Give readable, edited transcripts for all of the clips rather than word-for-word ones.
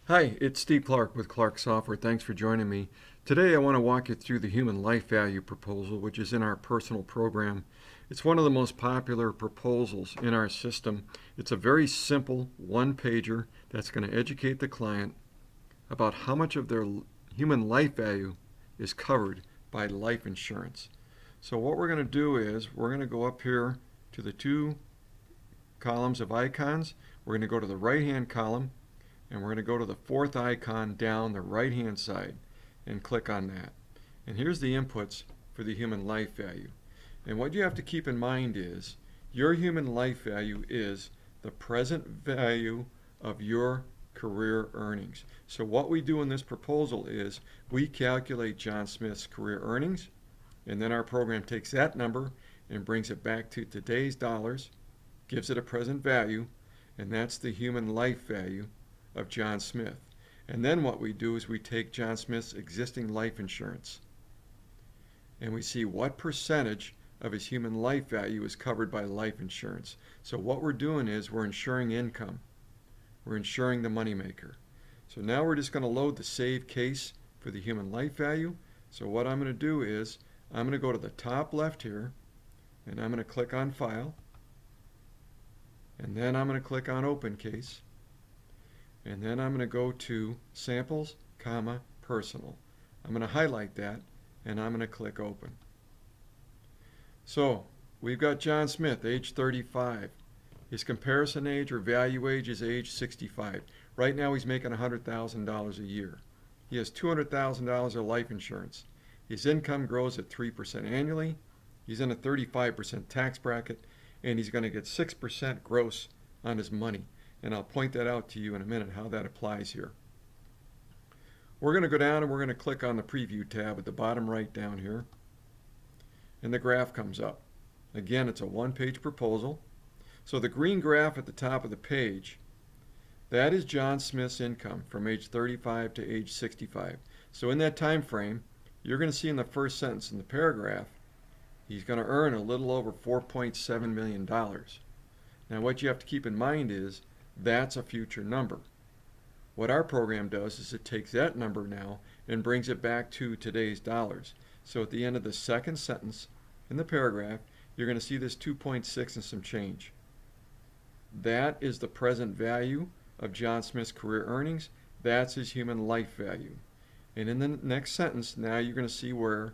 Hi, it's Steve Klark with Klark Software. Thanks for joining me. Today I want to walk you through the human life value proposal, which is in our personal program. It's one of the most popular proposals in our system. It's a very simple one-pager that's going to educate the client about how much of their human life value is covered by life insurance. So what we're going to do is we're going to go up here to the two columns of icons. We're going to go to the right-hand column, and we're going to go to the fourth icon down the right hand side and click on that. And here's the inputs for the human life value. And what you have to keep in mind is your human life value is the present value of your career earnings. So what we do in this proposal is we calculate John Smith's career earnings, and then our program takes that number and brings it back to today's dollars, gives it a present value, and that's the human life value of John Smith. And then what we do is we take John Smith's existing life insurance and we see what percentage of his human life value is covered by life insurance. So what we're doing is we're insuring income. We're insuring the moneymaker. So now we're just going to load the save case for the human life value. So what I'm going to do is I'm going to go to the top left here and I'm going to click on File, and then I'm going to click on Open Case. And then I'm going to go to Samples, Personal. I'm going to highlight that, and I'm going to click Open. So we've got John Smith, age 35. His comparison age or value age is age 65. Right now he's making $100,000 a year. He has $200,000 of life insurance. His income grows at 3% annually. He's in a 35% tax bracket, and he's going to get 6% gross on his money. And I'll point that out to you in a minute how that applies here. We're going to go down and we're going to click on the Preview tab at the bottom right down here. And the graph comes up. Again, it's a one-page proposal. So the green graph at the top of the page, that is John Smith's income from age 35 to age 65. So in that time frame, you're going to see in the first sentence in the paragraph, he's going to earn a little over $4.7 million. Now what you have to keep in mind is that's a future number. What our program does is it takes that number now and brings it back to today's dollars. So at the end of the second sentence in the paragraph, you're going to see this 2.6 and some change. That is the present value of John Smith's career earnings. That's his human life value. And in the next sentence, now you're going to see where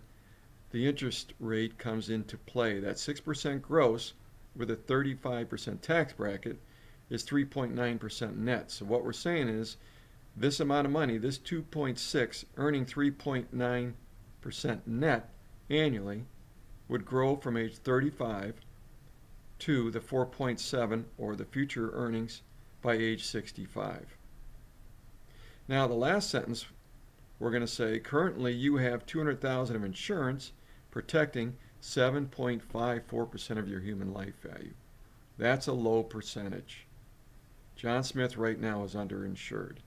the interest rate comes into play. That 6% gross with a 35% tax bracket is 3.9% net. So what we're saying is this amount of money, this 2.6 earning 3.9% net annually, would grow from age 35 to the 4.7 or the future earnings by age 65. Now the last sentence, we're going to say currently you have $200,000 of insurance protecting 7.54% of your human life value. That's a low percentage. John Smith right now is underinsured.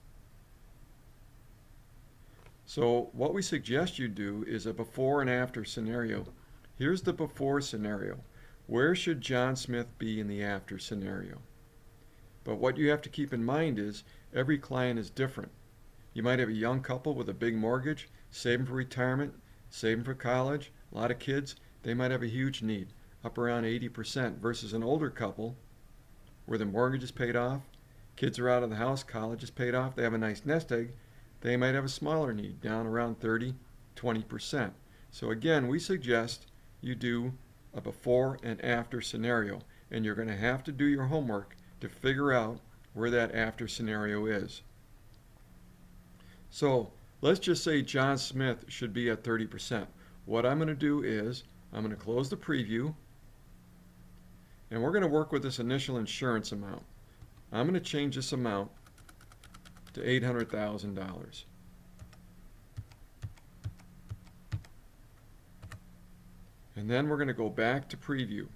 So what we suggest you do is a before and after scenario. Here's the before scenario. Where should John Smith be in the after scenario? But what you have to keep in mind is every client is different. You might have a young couple with a big mortgage, saving for retirement, saving for college, a lot of kids. They might have a huge need, up around 80%, versus an older couple where the mortgage is paid off, kids are out of the house, college is paid off, they have a nice nest egg, they might have a smaller need, down around 30, 20%. So again, we suggest you do a before and after scenario, and you're going to have to do your homework to figure out where that after scenario is. So let's just say John Smith should be at 30%. What I'm going to do is I'm going to close the preview, and we're going to work with this initial insurance amount. I'm going to change this amount to $800,000. And then we're going to go back to preview.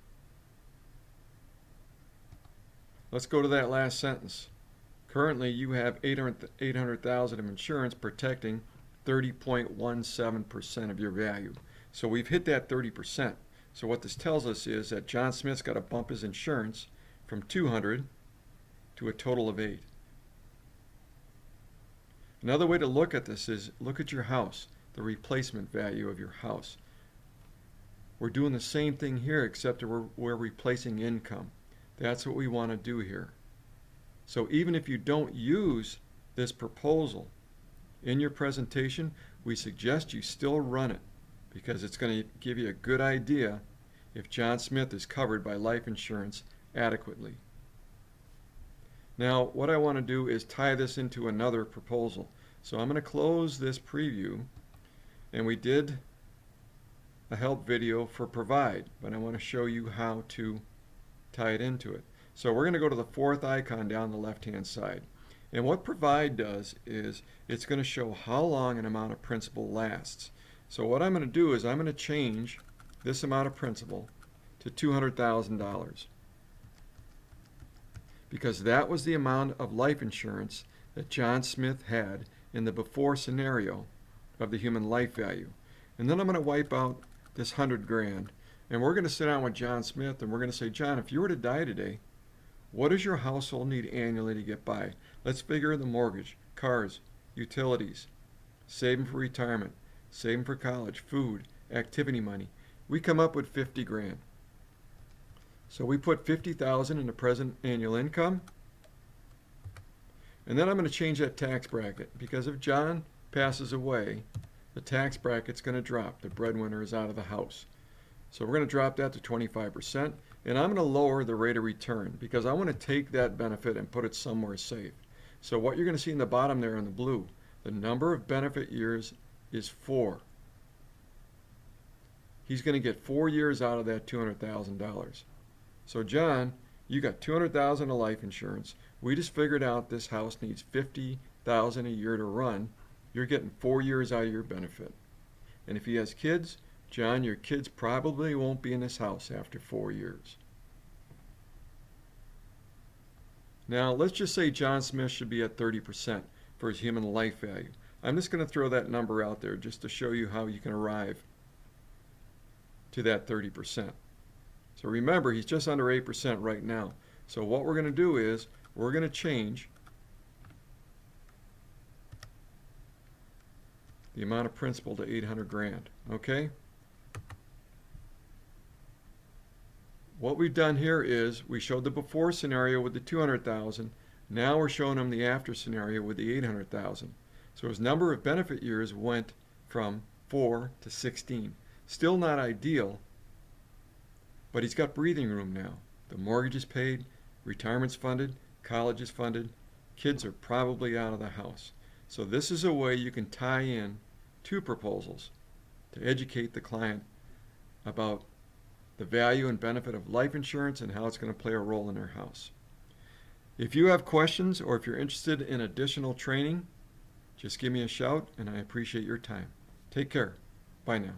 Let's go to that last sentence. Currently you have $800,000 of insurance protecting 30.17% of your value. So we've hit that 30%. So what this tells us is that John Smith's got to bump his insurance from 200 to a total of 8. Another way to look at this is look at your house, the replacement value of your house. We're doing the same thing here, except we're replacing income. That's what we want to do here. So even if you don't use this proposal in your presentation, we suggest you still run it because it's going to give you a good idea if John Smith is covered by life insurance adequately. Now, what I want to do is tie this into another proposal. So I'm going to close this preview, and we did a help video for Provide, but I want to show you how to tie it into it. So we're going to go to the fourth icon down the left-hand side. And what Provide does is it's going to show how long an amount of principal lasts. So what I'm going to do is I'm going to change this amount of principal to $200,000 because that was the amount of life insurance that John Smith had in the before scenario of the human life value. And then I'm going to wipe out this 100 grand, and we're going to sit down with John Smith and we're going to say, John, if you were to die today, what does your household need annually to get by? Let's figure the mortgage, cars, utilities, saving for retirement, saving for college, food, activity money. We come up with 50 grand. So we put 50,000 in the present annual income, and then I'm going to change that tax bracket because if John passes away, the tax bracket's going to drop. The breadwinner is out of the house. So we're going to drop that to 25%, and I'm going to lower the rate of return because I want to take that benefit and put it somewhere safe. So what you're going to see in the bottom there in the blue, the number of benefit years is 4. He's going to get 4 years out of that $200,000. So John, you got $200,000 of life insurance. We just figured out this house needs $50,000 a year to run. You're getting 4 years out of your benefit. And if he has kids, John, your kids probably won't be in this house after 4 years. Now, let's just say John Smith should be at 30% for his human life value. I'm just going to throw that number out there just to show you how you can arrive to that 30%. So remember, he's just under 8% right now. So what we're going to do is we're going to change the amount of principal to 800 grand, okay? What we've done here is we showed the before scenario with the 200,000. Now we're showing him the after scenario with the 800,000. So his number of benefit years went from 4 to 16. Still not ideal, but he's got breathing room now. The mortgage is paid, retirement's funded, college is funded, kids are probably out of the house. So this is a way you can tie in two proposals to educate the client about the value and benefit of life insurance and how it's going to play a role in their house. If you have questions or if you're interested in additional training, just give me a shout and I appreciate your time. Take care. Bye now.